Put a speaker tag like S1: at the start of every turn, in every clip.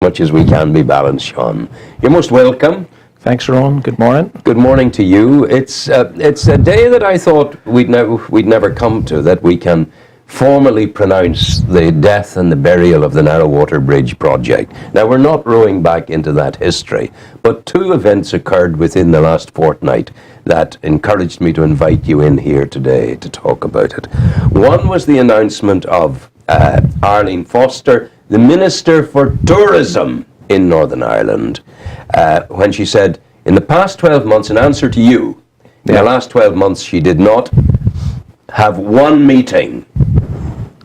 S1: much as we can be balanced, Sean. You're most welcome.
S2: Thanks, Ron. Good morning.
S1: Good morning to you. It's a day that I thought we'd never come to, that we can formally pronounce the death and the burial of the Narrow-Water Bridge project. Now, we're not rowing back into that history, but two events occurred within the last fortnight that encouraged me to invite you in here today to talk about it. One was the announcement of Arlene Foster, the Minister for Tourism in Northern Ireland, when she said, in the past 12 months, in answer to you, in the last 12 months, she did not have one meeting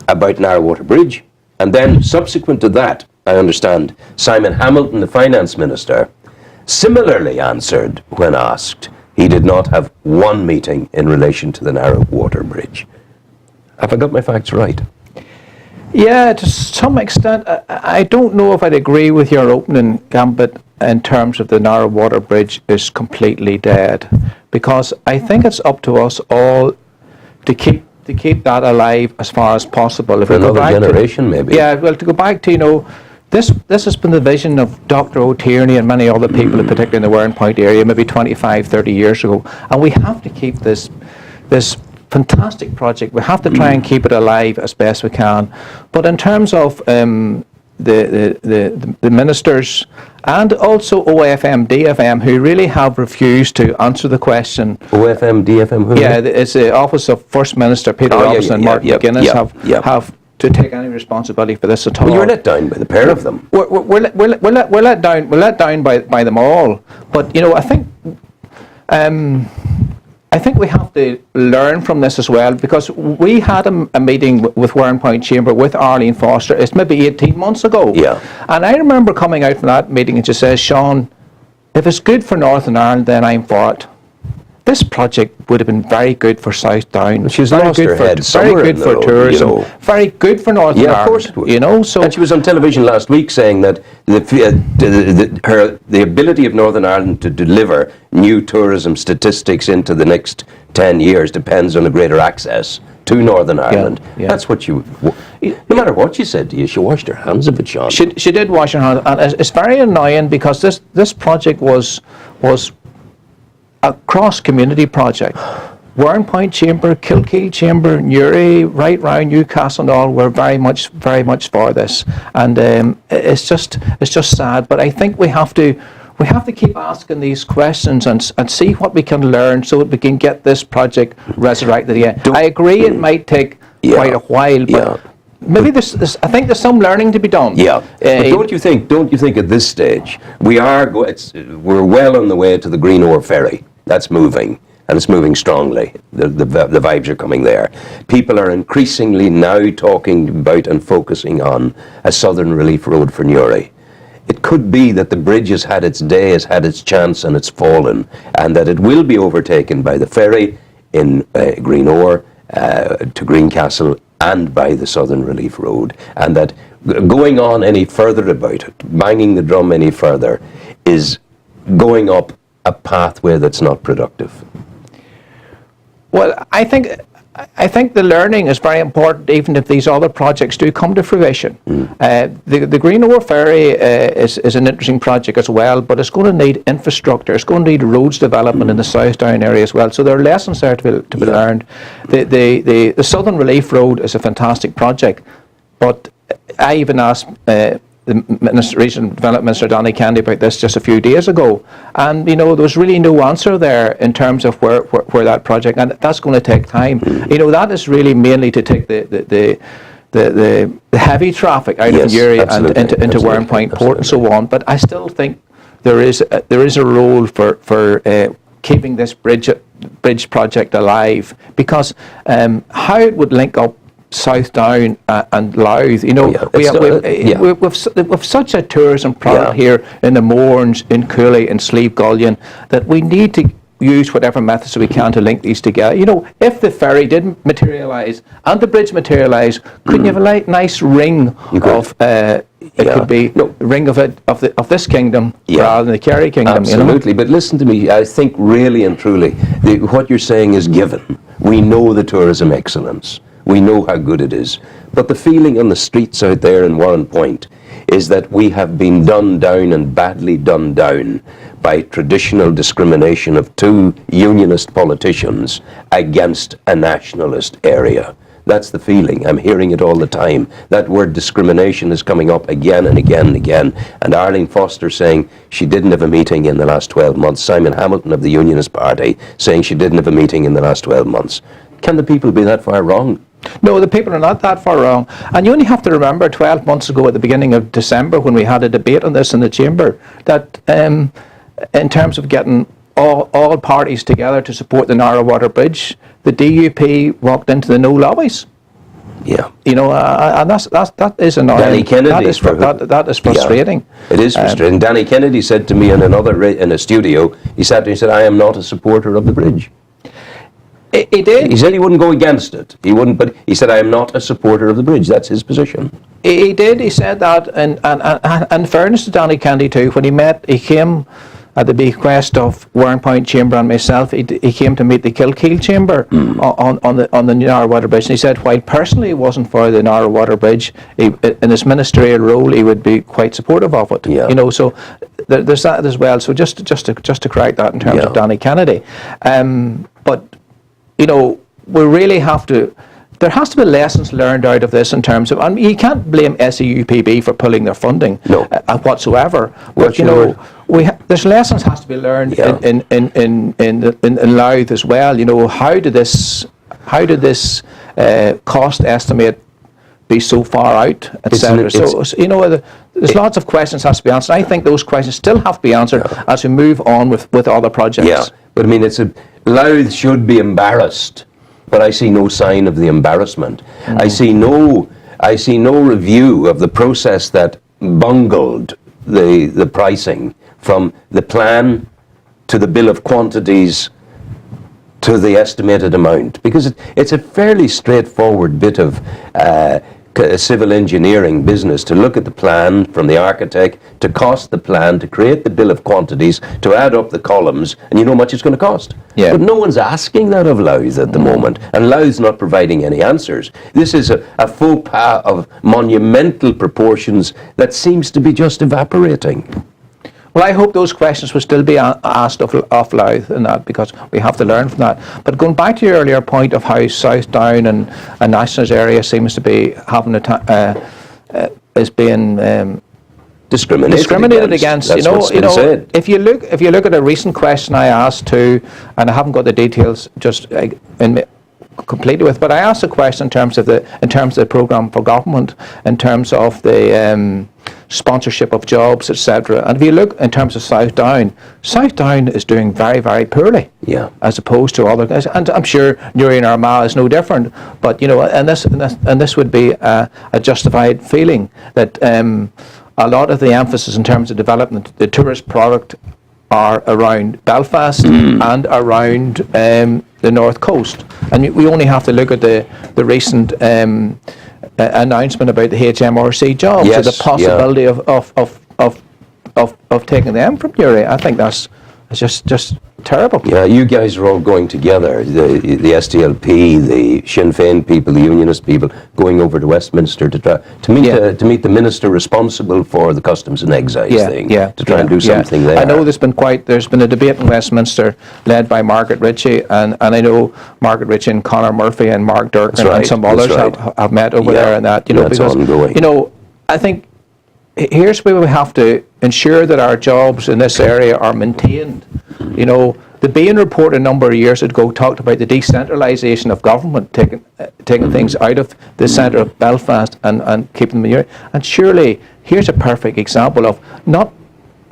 S1: about Narrow-Water Bridge. And then, subsequent to that, I understand, Simon Hamilton, the Finance Minister, similarly answered when asked. He did not have one meeting in relation to the Narrow-Water Bridge. Have I got my facts right?
S2: Yeah, to some extent. I don't know if I'd agree with your opening gambit in terms of the Narrow-Water Bridge is completely dead, because I think it's up to us all to keep that alive as far as possible. If
S1: for another generation, maybe.
S2: Yeah, well, to go back to, this has been the vision of Dr. O'Tierney and many other people, particularly in the Warren Point area, maybe 25, 30 years ago. And we have to keep this fantastic project. We have to try and keep it alive as best we can. But in terms of the ministers and also OFM, DFM, who really have refused to answer the question.
S1: OFM, DFM, who?
S2: Yeah, it's the Office of First Minister Peter Robinson and Martin McGuinness have to take any responsibility for this at all.
S1: Well, you're let down by the pair of them.
S2: We're let down. We're let down by them all. But I think we have to learn from this as well, because we had a meeting with Warren Point Chamber with Arlene Foster. It's maybe 18 months ago.
S1: Yeah.
S2: And I remember coming out from that meeting and she says, Sean, if it's good for Northern Ireland, then I'm for it. This project would have been very good for South Down.
S1: She's lost her head somewhere.
S2: Very good for tourism. Very good for Northern Ireland.
S1: Yeah, of course it would.
S2: And
S1: she was on television last week saying that the ability of Northern Ireland to deliver new tourism statistics into the next 10 years depends on a greater access to Northern Ireland. Yeah. That's what no matter what she said to you, she washed her hands of it, Sean.
S2: She did wash her hands, and it's very annoying because this project was a cross-community project. Warren Point Chamber, Kilkeel Chamber, Newry, right round Newcastle and all were very much for this, and it's just sad. But I think we have to keep asking these questions and see what we can learn so that we can get this project resurrected again. I agree it might take quite a while, but maybe I think there's some learning to be done.
S1: Yeah, but don't you think at this stage we're well on the way to the Green Ore Ferry? That's moving, and it's moving strongly. The vibes are coming there. People are increasingly now talking about and focusing on a southern relief road for Newry. It could be that the bridge has had its day, has had its chance, and it's fallen, and that it will be overtaken by the ferry in Green Ore to Greencastle and by the southern relief road, and that going on any further about it, banging the drum any further, is going up a pathway that's not productive.
S2: Well, I think the learning is very important, even if these other projects do come to fruition. The Green Ore Ferry is an interesting project as well, but it's going to need infrastructure. It's going to need roads development in the South Down area as well. So there are lessons there to be learned. The Southern Relief Road is a fantastic project, but I even asked the Regional Development Minister Danny Candy about this just a few days ago, and there was really no answer there in terms of where that project, and that's going to take time. That is really mainly to take the heavy traffic out of Newry and into Warren Point Port and so on. But I still think there is a role for keeping this bridge project alive, because how it would link up South Down and Louth, we've such a tourism product here in the Mournes, in Cooley, in Slieve Gullion, that we need to use whatever methods we can to link these together. If the ferry didn't materialise and the bridge materialised, couldn't you have a nice ring of could be ring of this kingdom rather than the Kerry kingdom?
S1: Absolutely, but listen to me. I think really and truly, what you're saying is given. We know the tourism excellence. We know how good it is. But the feeling on the streets out there in Warren Point is that we have been done down and badly done down by traditional discrimination of two unionist politicians against a nationalist area. That's the feeling. I'm hearing it all the time. That word discrimination is coming up again and again and again. And Arlene Foster saying she didn't have a meeting in the last 12 months. Simon Hamilton of the Unionist Party saying she didn't have a meeting in the last 12 months. Can the people be that far wrong?
S2: No, the people are not that far wrong. And you only have to remember 12 months ago at the beginning of December when we had a debate on this in the Chamber, that in terms of getting all parties together to support the Narrow Water Bridge, the DUP walked into the no lobbies.
S1: Yeah.
S2: You know, and that is annoying.
S1: Danny Kennedy.
S2: That is frustrating.
S1: Yeah, it is frustrating. Danny Kennedy said to me in a studio, he sat there and said, I am not a supporter of the bridge.
S2: He did.
S1: He said he wouldn't go against it. He wouldn't, but he said, I am not a supporter of the bridge. That's his position.
S2: He did. He said that, and in fairness to Danny Kennedy too, when he came at the bequest of Warren Point Chamber and myself, he came to meet the Kilkeel Chamber on the Narrow Water Bridge. And he said, while personally he wasn't for the Narrow Water Bridge, in his ministerial role, he would be quite supportive of it.
S1: Yeah.
S2: You know, so there's that as well. So just to correct that in terms of Danny Kennedy, but you know, we really have to. There has to be lessons learned out of this in terms of, and you can't blame SEUPB for pulling their funding whatsoever. But you know, there's lessons has to be learned in Louth as well. You know, how did this cost estimate be so far out, etc. So you know, there's lots of questions has to be answered. I think those questions still have to be answered as we move on with other projects.
S1: Yeah, but I mean, Louth should be embarrassed. But I see no sign of the embarrassment. I see no review of the process that bungled the pricing from the plan to the bill of quantities to the estimated amount, because it's a fairly straightforward bit of civil engineering business to look at the plan from the architect, to cost the plan, to create the bill of quantities, to add up the columns, and you know how much it's going to cost. Yeah. But no one's asking that of Louth at the moment, and Louth's not providing any answers. This is a faux pas of monumental proportions that seems to be just evaporating.
S2: Well, I hope those questions will still be asked of Louth and that, because we have to learn from that. But going back to your earlier point of how South Down and a nationalist area seems to be having is being discriminated against.
S1: That's what's been said.
S2: If you look at a recent question I asked too, and I haven't got the details completely with, but I asked a question in terms of the programme for government, in terms of the sponsorship of jobs, etc. And if you look in terms of South Down is doing very, very poorly. Yeah. As opposed to other guys, and I'm sure Newry and Armagh is no different. But you know, and this would be a justified feeling that a lot of the emphasis in terms of development, the tourist product, are around Belfast and around the North Coast. And we only have to look at the recent announcement about the HMRC jobs, or the possibility of taking them from Newry. I think that's just terrible.
S1: Yeah, you guys are all going together, the SDLP, the Sinn Féin people, the Unionist people, going over to Westminster to meet the minister responsible for the customs and excise thing, to try and do something there.
S2: I know there's been a debate in Westminster led by Margaret Ritchie, and I know Margaret Ritchie and Conor Murphy and Mark Durkin and some others have met over there, and that, you know, because ongoing. You know, I think here's where we have to ensure that our jobs in this area are maintained. You know, the Bain report a number of years ago talked about the decentralisation of government, taking things out of the centre of Belfast and keeping them here. And surely, here's a perfect example of not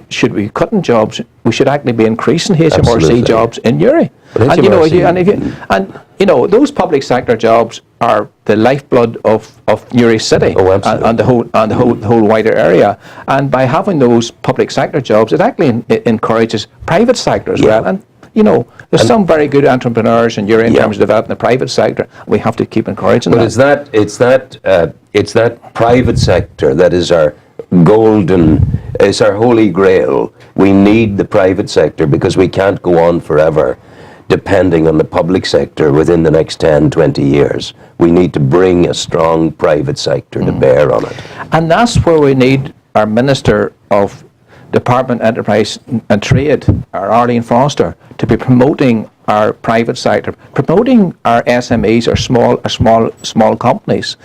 S2: should we be cutting jobs, we should actually be increasing HMRC jobs in Newry. And you know, those public sector jobs are the lifeblood of Newry City and the whole wider area. And by having those public sector jobs, it actually encourages private sector as well. And you know, there's some very good entrepreneurs in Newry in terms of developing the private sector. We have to keep encouraging that.
S1: But it's that private sector that is our it's our holy grail. We need the private sector because we can't go on forever depending on the public sector within the next 10, 20 years. We need to bring a strong private sector to bear on it.
S2: And that's where we need our Minister of Department, Enterprise and Trade, our Arlene Foster, to be promoting our private sector, promoting our SMEs, our small companies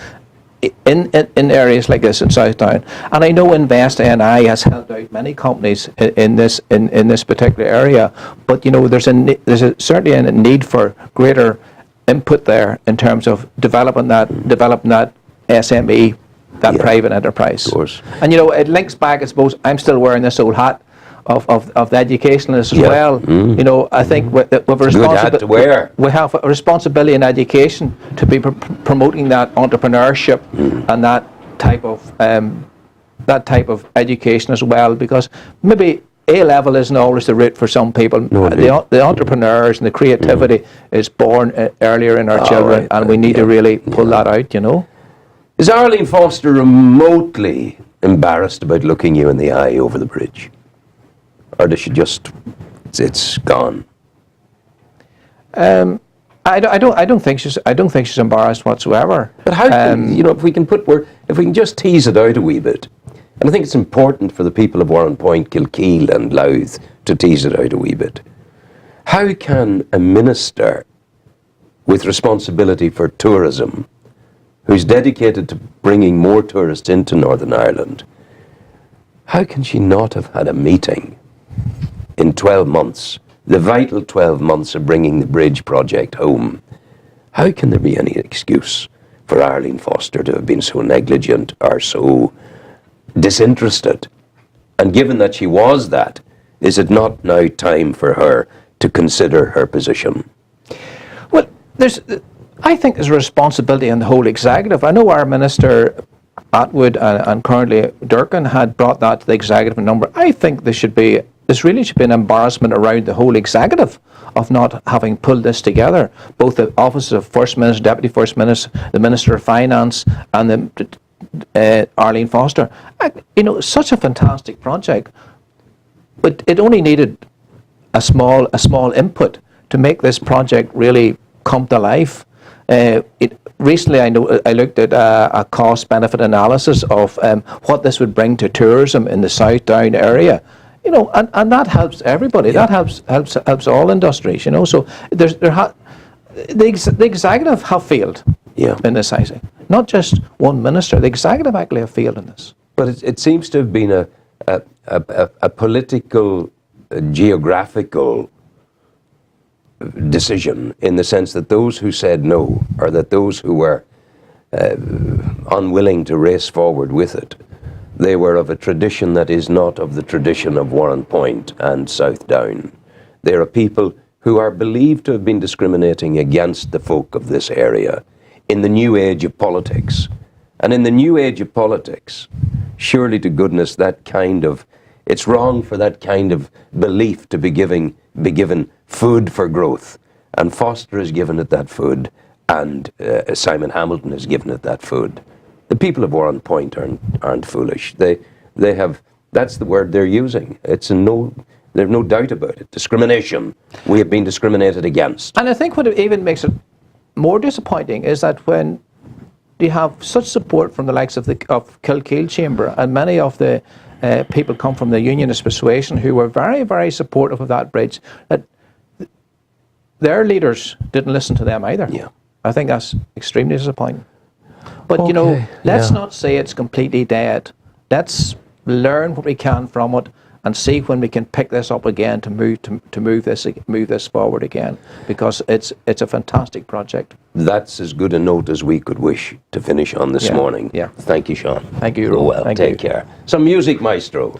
S2: in areas like this in Southdown. And I know Invest NI has helped out many companies in this particular area, but you know, there's certainly a need for greater input there in terms of developing that SME, that private enterprise.
S1: Of course.
S2: And you know, it links back, I suppose, I'm still wearing this old hat of the educationalists as well. You know, I think we have a responsibility in education to be promoting that entrepreneurship and that type of education as well, because maybe A-level isn't always the route for some people.
S1: No,
S2: the entrepreneurs and the creativity is born earlier in our children, and we need to really pull that out, you know.
S1: Is Arlene Foster remotely embarrassed about looking you in the eye over the bridge? Or does she just, it's gone?
S2: I don't think she's embarrassed whatsoever.
S1: But how can, you know, if we can just tease it out a wee bit, and I think it's important for the people of Warren Point, Kilkeel and Louth to tease it out a wee bit. How can a minister with responsibility for tourism, who's dedicated to bringing more tourists into Northern Ireland, how can she not have had a meeting in 12 months, the vital 12 months of bringing the bridge project home? How can there be any excuse for Arlene Foster to have been so negligent or so disinterested? And given that she was that, is it not now time for her to consider her position?
S2: Well, I think there's a responsibility in the whole executive. I know our Minister Atwood and currently Durkin had brought that to the executive number. I think this really should be an embarrassment around the whole executive of not having pulled this together. Both the offices of First Minister, Deputy First Minister, the Minister of Finance, and Arlene Foster. You know, such a fantastic project, but it only needed a small input to make this project really come to life. Recently, I looked at a cost-benefit analysis of what this would bring to tourism in the Southdown area. You know, and that helps everybody.
S1: Yeah.
S2: That helps all industries. You know, so the executive have failed in this, I say. Not just one minister. The executive actually have failed in this.
S1: But it seems to have been a political, geographical decision, in the sense that those who said no, or that those who were unwilling to race forward with it, they were of a tradition that is not of the tradition of Warren Point and Southdown. They are people who are believed to have been discriminating against the folk of this area in the new age of politics. And in the new age of politics, surely to goodness, it's wrong for that kind of belief to be given food for growth. And Foster has given it that food, and Simon Hamilton has given it that food. The people of Warren Point aren't foolish. They have, that's the word they're using. There's no doubt about it. Discrimination. We have been discriminated against.
S2: And I think what even makes it more disappointing is that when you have such support from the likes of Kilkeel Chamber, and many of the people come from the unionist persuasion who were very, very supportive of that bridge, that their leaders didn't listen to them either.
S1: Yeah.
S2: I think that's extremely disappointing. But you know, let's not say it's completely dead. Let's learn what we can from it and see when we can pick this up again to move this forward again, because it's a fantastic project.
S1: That's as good a note as we could wish to finish on this morning.
S2: Yeah.
S1: Thank you, Sean.
S2: Thank you,
S1: Go well.
S2: Thank
S1: Take
S2: you.
S1: care. Some music, maestro.